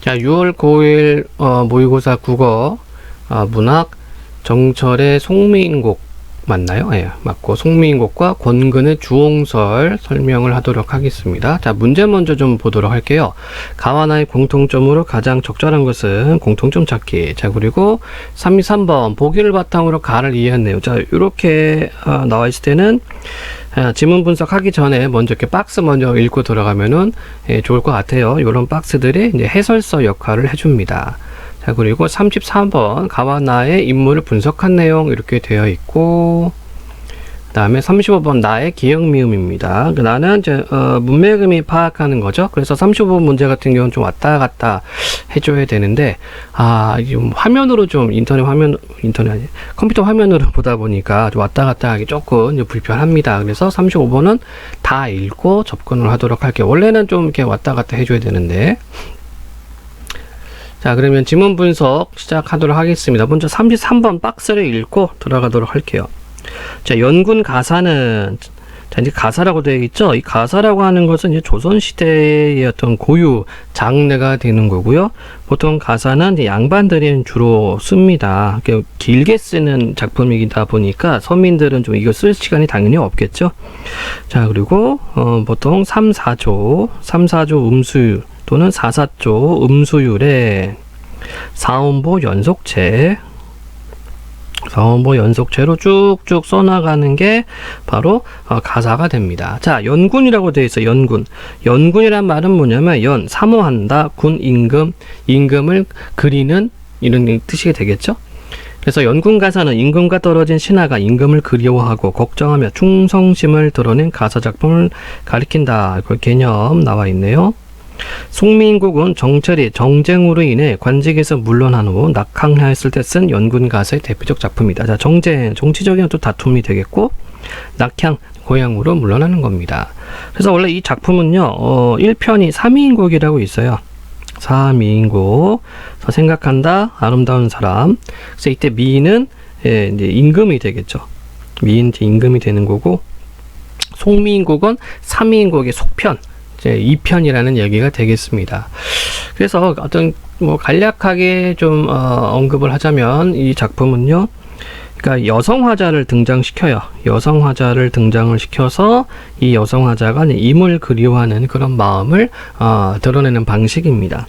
자, 6월 9일 모의고사 국어 문학 정철의 송미인곡 맞나요? 예, 맞고 송미인곡과 권근의 주홍설 설명을 하도록 하겠습니다. 자, 문제 먼저 좀 보도록 할게요. 가와 나의 공통점으로 가장 적절한 것은 공통점 찾기. 자, 그리고 3번 보기를 바탕으로 가를 이해했네요. 자, 이렇게 나와 있을 때는 지문 분석하기 전에 먼저 이렇게 박스 먼저 읽고 들어가면은 좋을 것 같아요. 이런 박스들이 이제 해설서 역할을 해줍니다. 자, 그리고 33번 가와 나의 인물을 분석한 내용 이렇게 되어 있고, 그 다음에 35번 나의 기억 미음입니다. 나는 이제 문맥음이 파악하는 거죠. 그래서 35번 문제 같은 경우는 좀 왔다 갔다 해줘야 되는데, 좀 화면으로 좀 컴퓨터 화면으로 보다 보니까 좀 왔다 갔다 하기 조금 불편합니다. 그래서 35번은 다 읽고 접근을 하도록 할게요. 원래는 좀 이렇게 왔다 갔다 해줘야 되는데. 자, 그러면 지문 분석 시작하도록 하겠습니다. 먼저 33번 박스를 읽고 들어가도록 할게요. 자, 연군 가사는, 자, 이제 가사라고 되어 있죠? 이 가사라고 하는 것은 이제 조선시대의 어떤 고유 장르가 되는 거고요. 보통 가사는 이제 양반들이 주로 씁니다. 길게 쓰는 작품이다 보니까 서민들은 좀 이거 쓸 시간이 당연히 없겠죠? 자, 그리고, 보통 3, 4조 음수율 또는 4, 4조 음수율의 사음보 연속체로 쭉쭉 써나가는 게 바로 가사가 됩니다. 자, 연군이라고 되어 있어요. 연군이란 말은 뭐냐면 사모한다, 군, 임금을 그리는 이런 뜻이 되겠죠. 그래서 연군 가사는 임금과 떨어진 신하가 임금을 그리워하고 걱정하며 충성심을 드러낸 가사 작품을 가리킨다. 그 개념 나와 있네요. 송미인곡은 정철이 정쟁으로 인해 관직에서 물러난 후 낙항하였을 때 쓴 연군 가사의 대표적 작품이다. 자, 정쟁, 정치적인 또 다툼이 되겠고, 낙향, 고향으로 물러나는 겁니다. 그래서 원래 이 작품은요, 1편이 삼위인곡이라고 있어요. 삼위인곡. 생각한다, 아름다운 사람. 그래서 이때 미인은 이제 임금이 되겠죠. 미인 임금이 되는 거고, 송미인곡은 삼위인곡의 속편. 이제 2편이라는 얘기가 되겠습니다. 그래서 어떤 간략하게 좀 언급을 하자면 이 작품은요, 그러니까 여성화자를 등장시켜요. 여성화자를 등장을 시켜서 이 여성화자가 임을 그리워하는 그런 마음을 드러내는 방식입니다.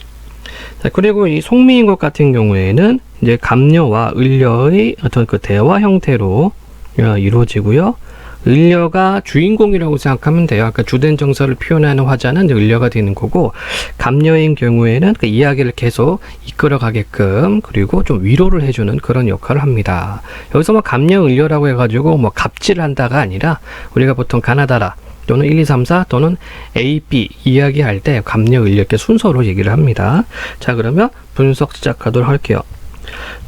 자, 그리고 이 송미인곡 같은 경우에는 이제 감녀와 을려의 어떤 그 대화 형태로 이루어지고요. 을려가 주인공이라고 생각하면 돼요. 아까 주된 정서를 표현하는 화자는 을려가 되는 거고, 감녀인 경우에는 그 이야기를 계속 이끌어가게끔 그리고 좀 위로를 해주는 그런 역할을 합니다. 여기서 감녀 을려라고 해가지고 갑질을 한다가 아니라 우리가 보통 가나다라 또는 1, 2, 3, 4 또는 A, B 이야기할 때 감녀 을려 이렇게 순서로 얘기를 합니다. 자, 그러면 분석 시작하도록 할게요.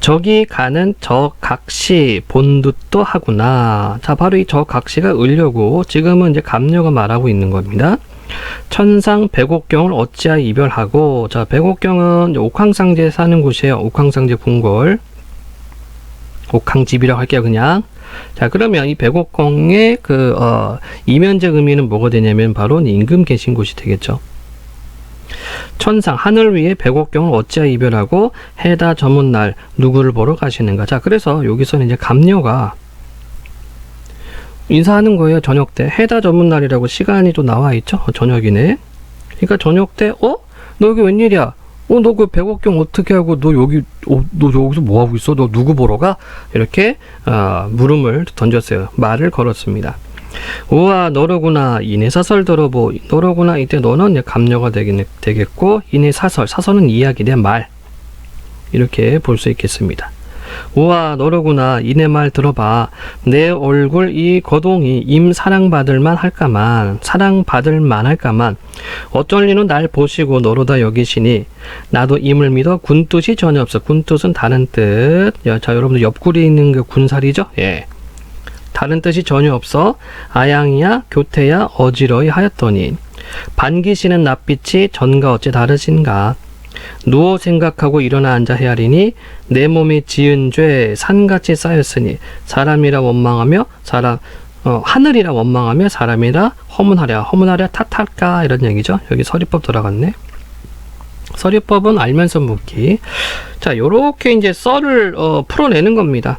저기 가는 저 각시 본 듯도 하구나. 자, 바로 이 저 각시가 을려고 지금은 이제 감녀가 말하고 있는 겁니다. 천상 백옥경을 어찌하여 이별하고. 자, 백옥경은 옥황상제에 사는 곳이에요. 옥황상제 궁궐, 옥황집이라고 할게요, 그냥. 자, 그러면 이 백옥경의 이면적 의미는 뭐가 되냐면 바로 임금 계신 곳이 되겠죠. 천상 하늘 위에 백옥경을 어찌하여 이별하고 해다 저문 날 누구를 보러 가시는가. 자, 그래서 여기서는 이제 감녀가 인사하는 거예요. 저녁 때 해다 저문 날이라고 시간이 또 나와 있죠. 저녁이네. 그러니까 저녁 때 너 여기 웬일이야? 너 그 백옥경 어떻게 하고 너 여기서 뭐 하고 있어? 너 누구 보러 가? 이렇게 물음을 던졌어요. 말을 걸었습니다. 우와, 너로구나. 이내 사설 들어보. 너로구나. 이때 너는 감녀가 되겠고, 이내 사설은 이야기, 내 말. 이렇게 볼 수 있겠습니다. 우와, 너로구나. 이내 말 들어봐. 내 얼굴 이 거동이 임 사랑받을만 할까만. 어쩔 리는 날 보시고 너로다 여기시니 나도 임을 믿어 군뜻이 전혀 없어. 군뜻은 다른 뜻. 자, 여러분들 옆구리에 있는 그 군살이죠? 예. 다른 뜻이 전혀 없어. 아양이야 교태야 어지러이 하였더니 반기시는 낯빛이 전과 어째 다르신가. 누워 생각하고 일어나 앉아 헤아리니 내 몸이 지은 죄 산같이 쌓였으니 사람이라 원망하며 하늘이라 원망하며 사람이라 허문하랴 탓할까 이런 얘기죠. 여기 서리법 들어갔네. 서류법은 알면서 묻기. 자, 요렇게 이제 썰을 풀어내는 겁니다.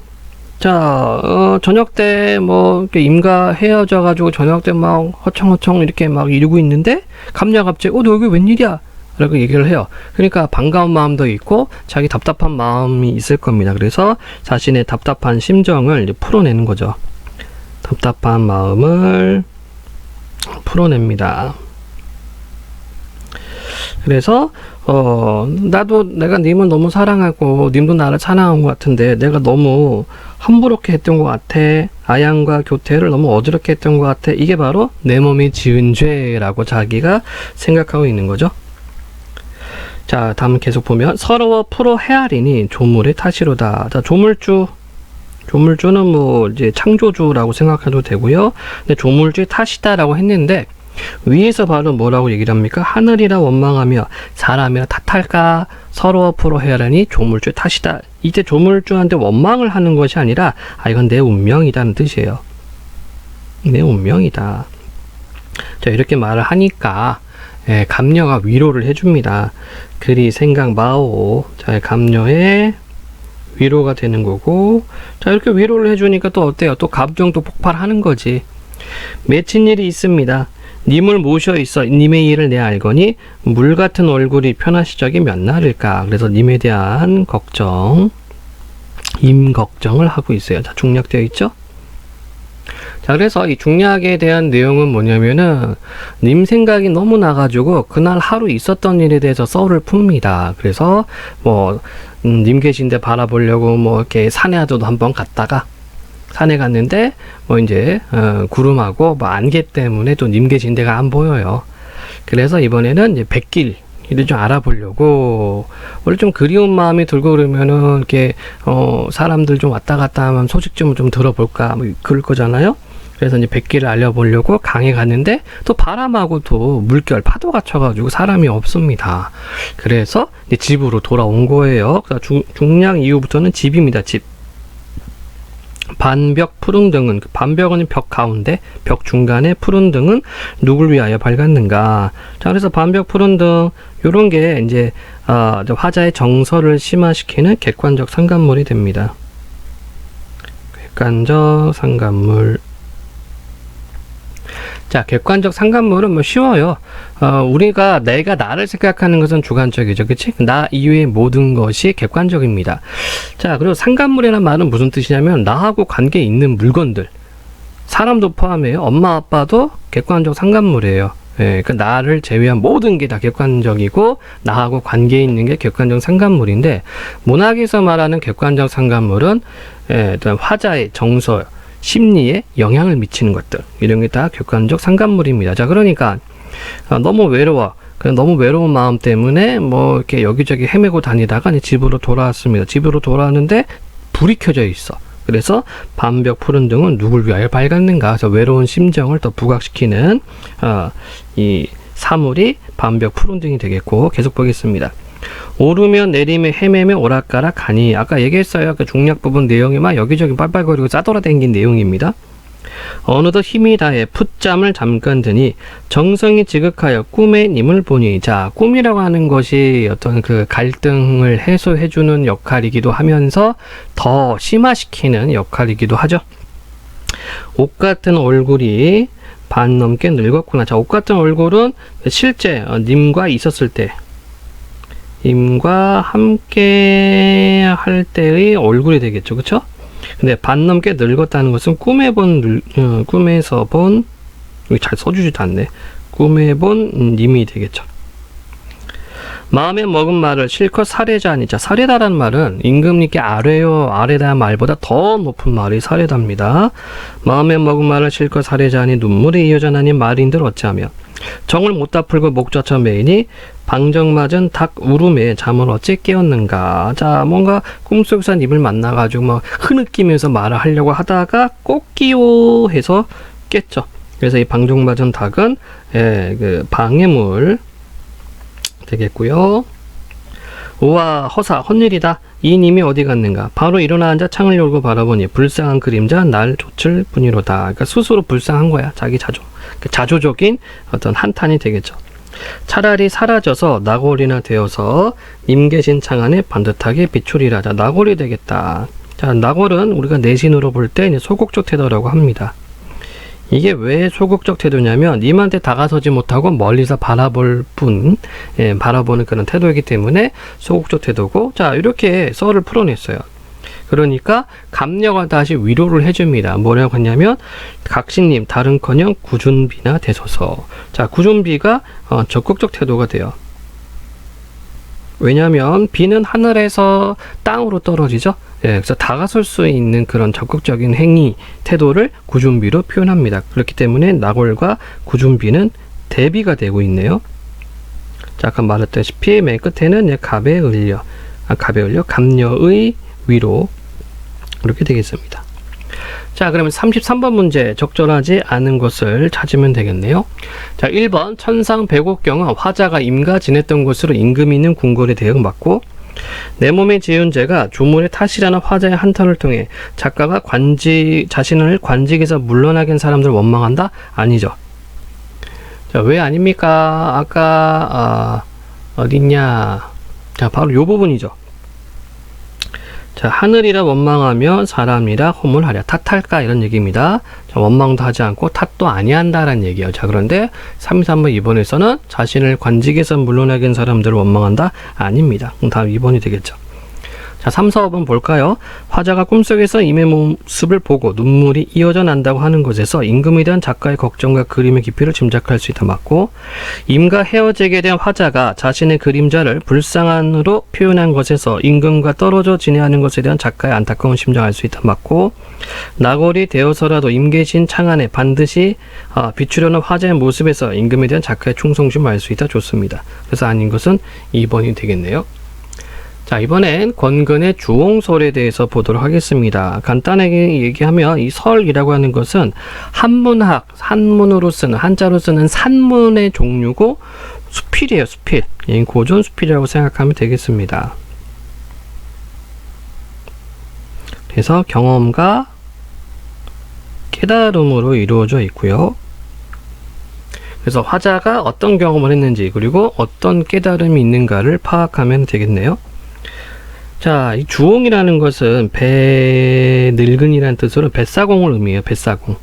자, 저녁 때 뭐 이렇게 임가 헤어져 가지고 저녁 때 막 허청허청 이렇게 막 이러고 있는데 감녀가 갑자기 너 여기 웬일이야? 라고 얘기를 해요. 그러니까 반가운 마음도 있고 자기 답답한 마음이 있을 겁니다. 그래서 자신의 답답한 심정을 이제 풀어내는 거죠. 답답한 마음을 풀어냅니다. 그래서 나도 내가 님을 너무 사랑하고 님도 나를 사랑한 것 같은데 내가 너무 함부롭게 했던 것 같아. 아양과 교태를 너무 어지럽게 했던 것 같아. 이게 바로 내 몸이 지은 죄라고 자기가 생각하고 있는 거죠. 자, 다음 계속 보면 서러워 풀어 헤아리니 조물의 탓이로다. 자, 조물주는 뭐 이제 창조주라고 생각해도 되고요. 근데 조물주의 탓이다라고 했는데 위에서 바로 뭐라고 얘기를 합니까? 하늘이라 원망하며 사람이라 탓할까? 서러워 풀어 헤아리니 조물주의 탓이다. 이때 조물주한테 원망을 하는 것이 아니라 이건 내 운명이다는 뜻이에요. 내 운명이다. 자, 이렇게 말을 하니까 감녀가 위로를 해줍니다. 그리 생각 마오. 자, 감녀의 위로가 되는 거고, 자, 이렇게 위로를 해주니까 또 어때요? 또 감정도 폭발하는 거지. 맺힌 일이 있습니다. 님을 모셔 있어 님의 일을 내 알거니 물 같은 얼굴이 편하시 적이 몇 날일까. 그래서 님에 대한 걱정, 임 걱정을 하고 있어요. 자, 중략되어 있죠? 자, 그래서 이 중략에 대한 내용은 뭐냐면은 님 생각이 너무 나가지고 그날 하루 있었던 일에 대해서 썰을 풉니다. 그래서 뭐 님 계신데 바라보려고 뭐 이렇게 산에도 한번 갔다가 산에 갔는데 뭐 이제 구름하고 뭐 안개 때문에 또 님 계신 데가 안 보여요. 그래서 이번에는 이제 백길 이를 좀 알아보려고, 원래 좀 그리운 마음이 들고 그러면은 이렇게 사람들 좀 왔다 갔다 하면 소식 좀 들어볼까 뭐 그럴 거잖아요. 그래서 이제 백길을 알려보려고 강에 갔는데 또 바람하고 또 물결 파도가 쳐가지고 사람이 없습니다. 그래서 이제 집으로 돌아온 거예요. 중략 이후부터는 집입니다. 집. 반벽 푸른 등은, 반벽은 벽 가운데, 벽 중간에 푸른 등은 누굴 위하여 밝았는가. 자, 그래서 반벽 푸른 등 요런 게 이제 화자의 정서를 심화시키는 객관적 상관물이 됩니다. 객관적 상관물. 자, 객관적 상관물은 뭐 쉬워요. 우리가 내가 나를 생각하는 것은 주관적이죠. 그치? 나 이외의 모든 것이 객관적입니다. 자, 그리고 상관물이라는 말은 무슨 뜻이냐면 나하고 관계 있는 물건들, 사람도 포함해요. 엄마 아빠도 객관적 상관물이에요. 그러니까 나를 제외한 모든 게 다 객관적이고 나하고 관계 있는 게 객관적 상관물인데, 문학에서 말하는 객관적 상관물은 화자의 정서, 심리에 영향을 미치는 것들, 이런 게 다 객관적 상관물입니다. 자, 그러니까 너무 외로워. 너무 외로운 마음 때문에 뭐 이렇게 여기저기 헤매고 다니다가 이제 집으로 돌아왔습니다. 집으로 돌아왔는데 불이 켜져 있어. 그래서 반벽 푸른 등은 누굴 위하여 밝았는가. 그래서 외로운 심정을 더 부각시키는 이 사물이 반벽 푸른 등이 되겠고, 계속 보겠습니다. 오르며 내리며 헤매며 오락가락 하니, 아까 얘기했어요. 그 중략 부분 내용이 막 여기저기 빨빨거리고 짜돌아다닌 내용입니다. 어느덧 힘이 다해 풋잠을 잠깐 드니 정성이 지극하여 꿈의 님을 보니. 자, 꿈이라고 하는 것이 어떤 그 갈등을 해소해주는 역할이기도 하면서 더 심화시키는 역할이기도 하죠. 옷 같은 얼굴이 반 넘게 늙었구나. 자, 옷 같은 얼굴은 실제 님과 있었을 때, 님과 함께 할 때의 얼굴이 되겠죠. 그쵸? 근데 반 넘게 늙었다는 것은 꿈에서 본, 여기 잘 써주지도 않네. 꿈에 본 님이 되겠죠. 마음에 먹은 말을 실컷 사례자니. 자, 사례다라는 말은 임금님께 아뢰요, 아뢰다 말보다 더 높은 말이 사례다입니다. 마음에 먹은 말을 실컷 사례자니 눈물이 이어져나니 말인들 어찌하며 정을 못다 풀고 목젖혀 매이니 방정 맞은 닭 울음에 잠을 어찌 깨었는가. 자, 뭔가 꿈속에서 님을 만나가지고 막 흐느끼면서 말을 하려고 하다가 꽃기요 해서 깼죠. 그래서 이 방정 맞은 닭은 그 방해물 되겠고요. 우와, 허사, 헛일이다. 이 님이 어디 갔는가. 바로 일어나 앉아 창을 열고 바라보니 불쌍한 그림자 날 좇을 뿐이로다. 그러니까 스스로 불쌍한 거야. 자기 자조. 자조적인 어떤 한탄이 되겠죠. 차라리 사라져서 나골이나 되어서 님 계신 창안에 반듯하게 비추리라. 자, 나골이 되겠다. 자, 나골은 우리가 내신으로 볼 때 소극적 태도라고 합니다. 이게 왜 소극적 태도냐면 님한테 다가서지 못하고 멀리서 바라볼 뿐, 바라보는 그런 태도이기 때문에 소극적 태도고, 자, 이렇게 썰을 풀어냈어요. 그러니까 감녀가 다시 위로를 해줍니다. 뭐라고 했냐면 각신님 다른커녕 구준비나 되소서. 자, 구준비가 적극적 태도가 돼요. 왜냐하면 비는 하늘에서 땅으로 떨어지죠. 그래서 다가설 수 있는 그런 적극적인 행위, 태도를 구준비로 표현합니다. 그렇기 때문에 나골과 구준비는 대비가 되고 있네요. 자, 아까 말했다시피 맨 끝에는 갑에 을려, 감녀의 위로, 이렇게 되겠습니다. 자, 그러면 33번 문제, 적절하지 않은 것을 찾으면 되겠네요. 자, 1번 천상 백옥경은 화자가 임가 지냈던 곳으로 임금이 있는 궁궐에 대응받고, 내 몸에 지은 죄가 조물의 탓이라는 화자의 한탄을 통해 작가가 자신을 관직에서 물러나게 한 사람들을 원망한다? 아니죠. 자, 왜 아닙니까? 아까 어딨냐? 자, 바로 요 부분이죠. 자, 하늘이라 원망하며 사람이라 호물하랴. 탓할까? 이런 얘기입니다. 자, 원망도 하지 않고 탓도 아니한다라는 얘기예요. 자, 그런데 33번 2번에서는 자신을 관직에서 물러나게 한 사람들을 원망한다? 아닙니다. 그럼 다음 2번이 되겠죠. 자, 3, 4, 5번 볼까요? 화자가 꿈속에서 임의 모습을 보고 눈물이 이어져 난다고 하는 것에서 임금에 대한 작가의 걱정과 그림의 깊이를 짐작할 수 있다 맞고, 임과 헤어지게 된 화자가 자신의 그림자를 불쌍한으로 표현한 것에서 임금과 떨어져 지내하는 것에 대한 작가의 안타까운 심정을 알 수 있다 맞고, 나골이 되어서라도 임 계신 창안에 반드시 비추려는 화자의 모습에서 임금에 대한 작가의 충성심을 알 수 있다 좋습니다. 그래서 아닌 것은 2번이 되겠네요. 자, 이번엔 권근의 주홍설에 대해서 보도록 하겠습니다. 간단하게 얘기하면 이 설이라고 하는 것은 한문으로 쓰는, 한자로 쓰는 산문의 종류고 수필이에요, 수필. 고전 수필이라고 생각하면 되겠습니다. 그래서 경험과 깨달음으로 이루어져 있고요. 그래서 화자가 어떤 경험을 했는지, 그리고 어떤 깨달음이 있는가를 파악하면 되겠네요. 자, 이 주홍이라는 것은 늙은이라는 뜻으로 뱃사공을 의미해요. 뱃사공.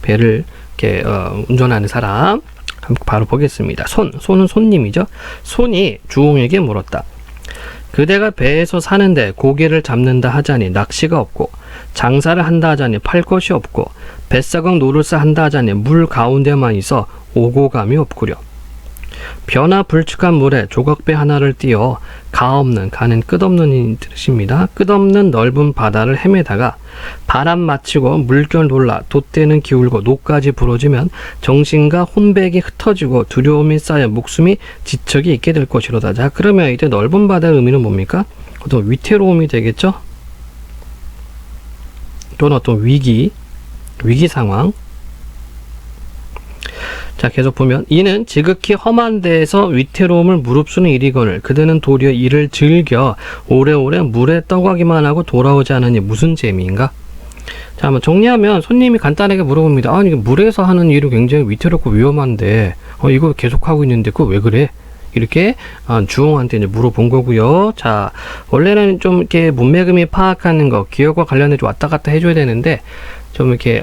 배를 이렇게 운전하는 사람. 한번 바로 보겠습니다. 손은 손님이죠. 손이 주홍에게 물었다. 그대가 배에서 사는데 고기를 잡는다 하자니 낚시가 없고, 장사를 한다 하자니 팔 것이 없고, 뱃사공 노릇을 한다 하자니 물 가운데만 있어 오고 감이 없구려. 변화 불측한 물에 조각배 하나를 띄어 가는 끝없는 뜻입니다. 끝없는 넓은 바다를 헤매다가 바람 맞히고 물결 놀라 돛대는 기울고 노까지 부러지면 정신과 혼백이 흩어지고 두려움이 쌓여 목숨이 지척이 있게 될 것이로다. 자, 그러면 이때 넓은 바다의 의미는 뭡니까? 어떤 위태로움이 되겠죠? 또는 어떤 위기 상황. 자, 계속 보면 이는 지극히 험한 데에서 위태로움을 무릅쓰는 일이거늘 그대는 도리어 이를 즐겨 오래오래 물에 떠가기만 하고 돌아오지 않으니 무슨 재미인가? 자, 한번 정리하면 손님이 간단하게 물어봅니다. 아니, 물에서 하는 일은 굉장히 위태롭고 위험한데 이거 계속하고 있는데 그거 왜 그래? 이렇게 주홍한테 이제 물어본 거고요. 자, 원래는 좀 이렇게 문맥음이 파악하는 거, 기억과 관련해 좀 왔다 갔다 해줘야 되는데 좀 이렇게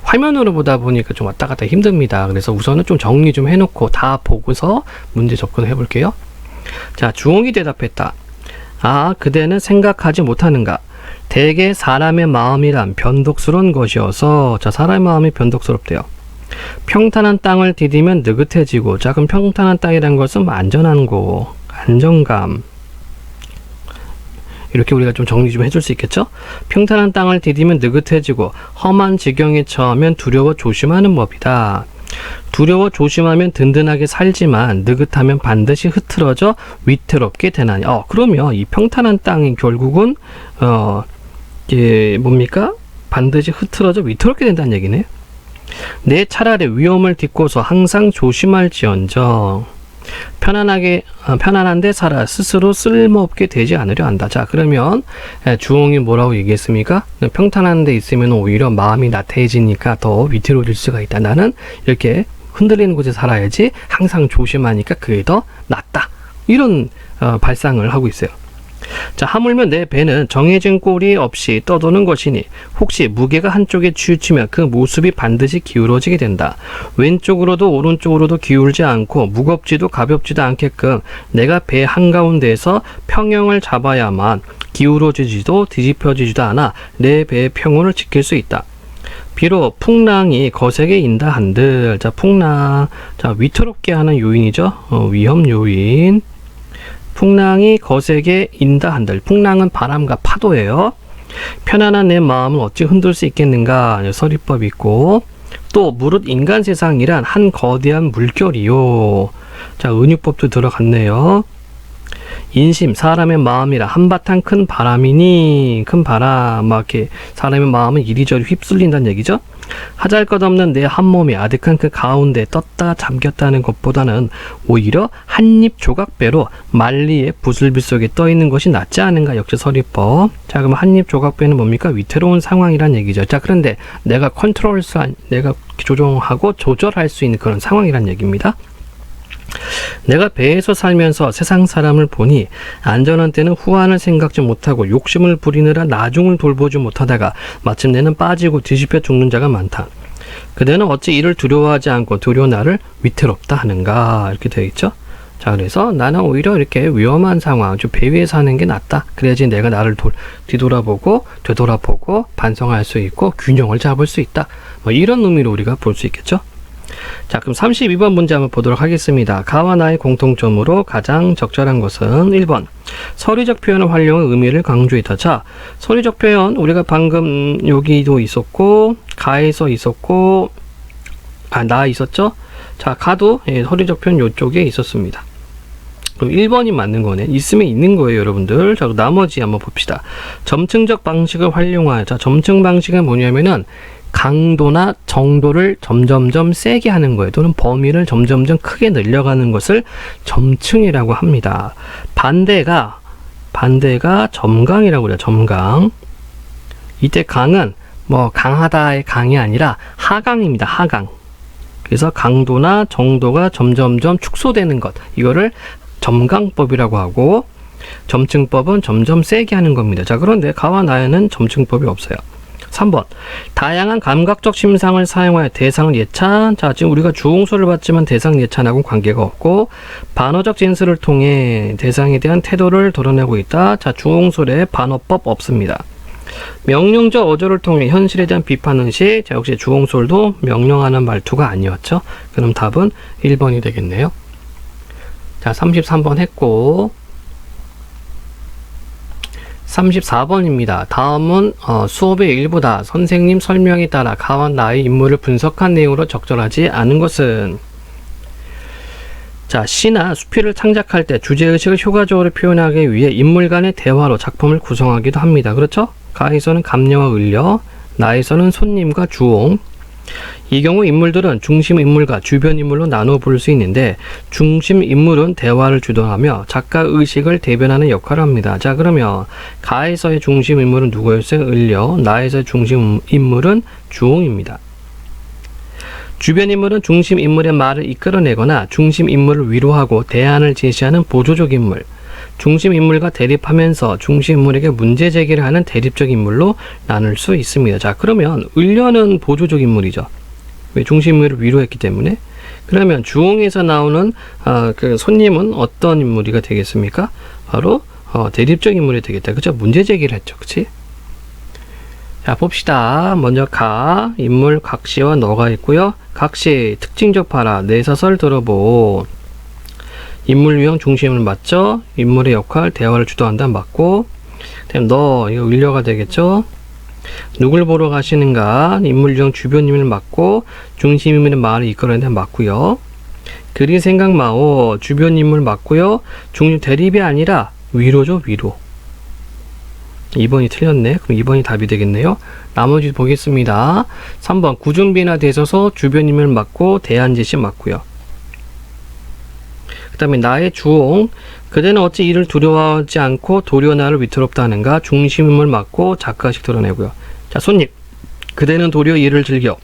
화면으로 보다 보니까 좀 왔다 갔다 힘듭니다. 그래서 우선은 좀 정리 좀 해놓고 다 보고서 문제 접근해 볼게요. 자, 주홍이 대답했다. 아, 그대는 생각하지 못하는가? 대개 사람의 마음이란 변덕스러운 것이어서, 자, 사람의 마음이 변덕스럽대요. 평탄한 땅을 디디면 느긋해지고, 자, 그럼 평탄한 땅이란 것은 안전한 곳, 안정감. 이렇게 우리가 좀 정리 좀 해줄 수 있겠죠? 평탄한 땅을 디디면 느긋해지고 험한 지경에 처하면 두려워 조심하는 법이다. 두려워 조심하면 든든하게 살지만 느긋하면 반드시 흐트러져 위태롭게 되나니. 그러면 이 평탄한 땅이 결국은 이게 뭡니까? 반드시 흐트러져 위태롭게 된다는 얘기네요. 내 차라리 위험을 딛고서 항상 조심할지언정 편안한데 살아 스스로 쓸모없게 되지 않으려 한다. 자, 그러면 주홍이 뭐라고 얘기했습니까? 평탄한 데 있으면 오히려 마음이 나태해지니까 더 위태로워질 수가 있다. 나는 이렇게 흔들리는 곳에 살아야지 항상 조심하니까 그게 더 낫다. 이런 발상을 하고 있어요. 자, 하물며 내 배는 정해진 꼴이 없이 떠도는 것이니 혹시 무게가 한쪽에 치우치면 그 모습이 반드시 기울어지게 된다. 왼쪽으로도 오른쪽으로도 기울지 않고 무겁지도 가볍지도 않게끔 내가 배 한가운데에서 평형을 잡아야만 기울어지지도 뒤집혀지지도 않아 내 배의 평온을 지킬 수 있다. 비록 풍랑이 거세게 인다 한들, 자, 풍랑, 자, 위태롭게 하는 요인이죠. 위험 요인. 풍랑이 거세게 인다 한들, 풍랑은 바람과 파도예요. 편안한 내 마음을 어찌 흔들 수 있겠는가? 서리법이 있고, 또 무릇 인간 세상이란 한 거대한 물결이요. 자, 은유법도 들어갔네요. 인심, 사람의 마음이라 한바탕 큰 바람이니, 큰 바람, 막 이렇게 사람의 마음은 이리저리 휩쓸린다는 얘기죠. 하잘것없는 내 한 몸이 아득한 그 가운데 떴다 잠겼다는 것보다는 오히려 한입 조각배로 만리의 부슬비 속에 떠 있는 것이 낫지 않은가? 역시 서리법. 자, 그럼 한입 조각배는 뭡니까? 위태로운 상황이란 얘기죠. 자, 그런데 내가 내가 조종하고 조절할 수 있는 그런 상황이란 얘기입니다. 내가 배에서 살면서 세상 사람을 보니 안전한 때는 후한을 생각지 못하고 욕심을 부리느라 나중을 돌보지 못하다가 마침내는 빠지고 뒤집혀 죽는 자가 많다. 그대는 어찌 이를 두려워하지 않고 도리어 나를 위태롭다 하는가? 이렇게 되어 있죠. 자, 그래서 나는 오히려 이렇게 위험한 상황, 좀 배 위에 사는 게 낫다. 그래야지 내가 나를 뒤돌아보고 되돌아보고 반성할 수 있고 균형을 잡을 수 있다. 뭐 이런 의미로 우리가 볼 수 있겠죠. 자, 그럼 32번 문제 한번 보도록 하겠습니다. 가와 나의 공통점으로 가장 적절한 것은 1번. 서리적 표현을 활용한 의미를 강조했다. 자, 서리적 표현 우리가 방금 여기도 있었고 가에서 있었고 나 있었죠? 자, 가도 서리적 표현 이쪽에 있었습니다. 그럼 1번이 맞는 거네. 있으면 있는 거예요, 여러분들. 자, 나머지 한번 봅시다. 점층적 방식을 활용하여. 자, 점층 방식은 뭐냐면은 강도나 정도를 점점점 세게 하는 거예요. 또는 범위를 점점점 크게 늘려가는 것을 점층이라고 합니다. 반대가 점강이라고 그래요. 점강. 이때 강은 뭐 강하다의 강이 아니라 하강입니다. 하강. 그래서 강도나 정도가 점점점 축소되는 것. 이거를 점강법이라고 하고 점층법은 점점 세게 하는 겁니다. 자, 그런데 가와 나에는 점층법이 없어요. 3번. 다양한 감각적 심상을 사용하여 대상을 예찬. 자, 지금 우리가 주홍소를 봤지만 대상 예찬하고는 관계가 없고 반어적 진술을 통해 대상에 대한 태도를 드러내고 있다. 자, 주홍소에 반어법 없습니다. 명령적 어조를 통해 현실에 대한 비판의식. 자, 역시 주홍솔도 명령하는 말투가 아니었죠. 그럼 답은 1번이 되겠네요. 자, 33번 했고 34번입니다. 다음은 수업의 일부다. 선생님 설명에 따라 가와 나의 인물을 분석한 내용으로 적절하지 않은 것은. 자, 시나 수필을 창작할 때 주제의식을 효과적으로 표현하기 위해 인물 간의 대화로 작품을 구성하기도 합니다. 그렇죠? 가에서는 감녀와 을녀, 나에서는 손님과 주옹. 이 경우 인물들은 중심 인물과 주변 인물로 나누어 볼 수 있는데 중심 인물은 대화를 주도하며 작가 의식을 대변하는 역할을 합니다. 자, 그러면 가에서의 중심 인물은 누구였어요? 을녀. 나에서의 중심 인물은 주옹입니다. 주변 인물은 중심 인물의 말을 이끌어내거나 중심 인물을 위로하고 대안을 제시하는 보조적 인물. 중심 인물과 대립하면서 중심 인물에게 문제 제기를 하는 대립적 인물로 나눌 수 있습니다. 자, 그러면 을녀는 보조적 인물이죠. 왜? 중심 인물을 위로했기 때문에. 그러면 주홍에서 나오는 그 손님은 어떤 인물이 되겠습니까? 바로 대립적 인물이 되겠다. 그죠? 문제 제기를 했죠. 그치? 자, 봅시다. 먼저 가, 인물 각시와 너가 있고요. 각시, 특징적 파라, 내 사설 들어보. 인물 유형 중심을 맞죠? 인물의 역할, 대화를 주도한다 맞고. 그다음 너, 이거 을녀가 되겠죠? 누굴 보러 가시는가? 인물 유형 주변 인물 맞고, 중심 인물의 말을 이끌어낸다 맞고요. 그리 생각 마오, 주변 인물 맞고요. 중심 대립이 아니라 위로죠, 위로. 2번이 틀렸네. 그럼 2번이 답이 되겠네요. 나머지 보겠습니다. 3번 구준비나 대서서 주변 인물 맞고 대안 제시 맞고요. 그 다음에 나의 주옹, 그대는 어찌 이를 두려워하지 않고 도리어 나를 위태롭다 하는가? 중심 인물 맞고 작가식 드러내고요. 자, 손님, 그대는 도리어 이를 즐겨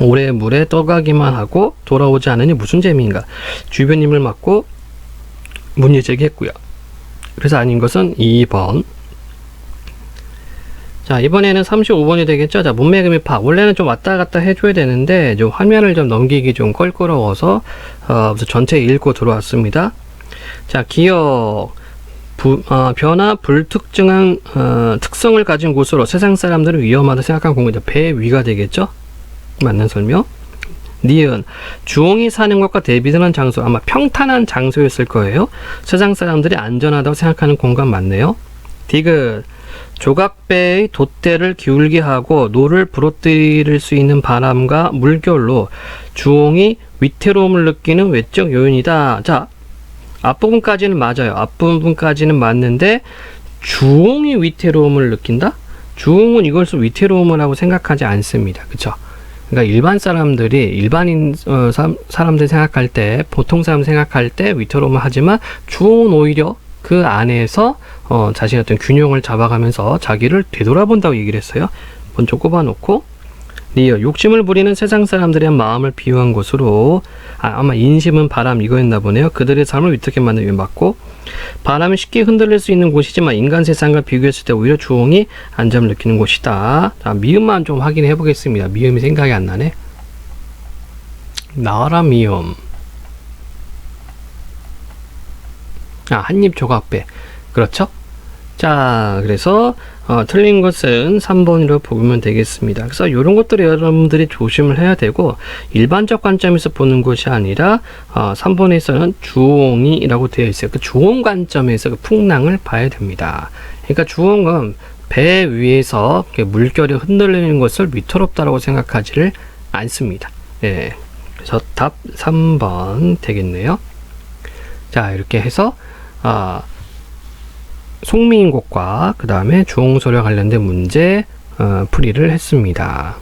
오래 물에 떠가기만 하고 돌아오지 않으니 무슨 재미인가. 주변임을 맞고 문제 제기했고요. 그래서 아닌 것은 2번. 자, 이번에는 35번이 되겠죠. 자, 문맥음이 파. 원래는 좀 왔다 갔다 해줘야 되는데 좀 화면을 좀 넘기기 좀 껄끄러워서 전체 읽고 들어왔습니다. 자, 기억. 변화 불특정한 특성을 가진 곳으로 세상 사람들을 위험하다 생각한 공간. 배 위가 되겠죠. 맞는 설명. 니은 주홍이 사는 것과 대비되는 장소. 아마 평탄한 장소였을 거예요. 세상 사람들이 안전하다고 생각하는 공간 맞네요. 디귿 조각배의 돛대를 기울게 하고 노를 부러뜨릴 수 있는 바람과 물결로 주홍이 위태로움을 느끼는 외적 요인이다. 자, 앞부분까지는 맞아요. 앞부분까지는 맞는데 주홍이 위태로움을 느낀다? 주홍은 이것을 위태로움을 하고 생각하지 않습니다. 그쵸? 그러니까 일반 사람들이 일반인 사람들 생각할 때, 보통 사람 생각할 때 위태로움을 하지만 주홍은 오히려 그 안에서 자신의 어떤 균형을 잡아가면서 자기를 되돌아본다고 얘기를 했어요. 먼저 꼽아놓고 리어 욕심을 부리는 세상 사람들의 마음을 비유한 것으로 아마 인심은 바람 이거였나 보네요. 그들의 삶을 위태롭게 만들기 맞고 바람이 쉽게 흔들릴 수 있는 곳이지만 인간 세상과 비교했을 때 오히려 주홍이 안정을 느끼는 곳이다. 자, 미음만 좀 확인해 보겠습니다. 미음이 생각이 안 나네. 나와라 미음. 한입 조각배. 그렇죠? 자, 그래서 틀린 것은 3번으로 보면 되겠습니다. 그래서 이런 것들을 여러분들이 조심을 해야 되고 일반적 관점에서 보는 것이 아니라 3번에서는 주홍이라고 되어 있어요. 그 주홍 관점에서 그 풍랑을 봐야 됩니다. 그러니까 주홍은 배 위에서 물결이 흔들리는 것을 위태롭다고 생각하지를 않습니다. 예. 그래서 답 3번 되겠네요. 자, 이렇게 해서 송미인곡과 그 다음에 주홍소리와 관련된 문제 풀이를 했습니다.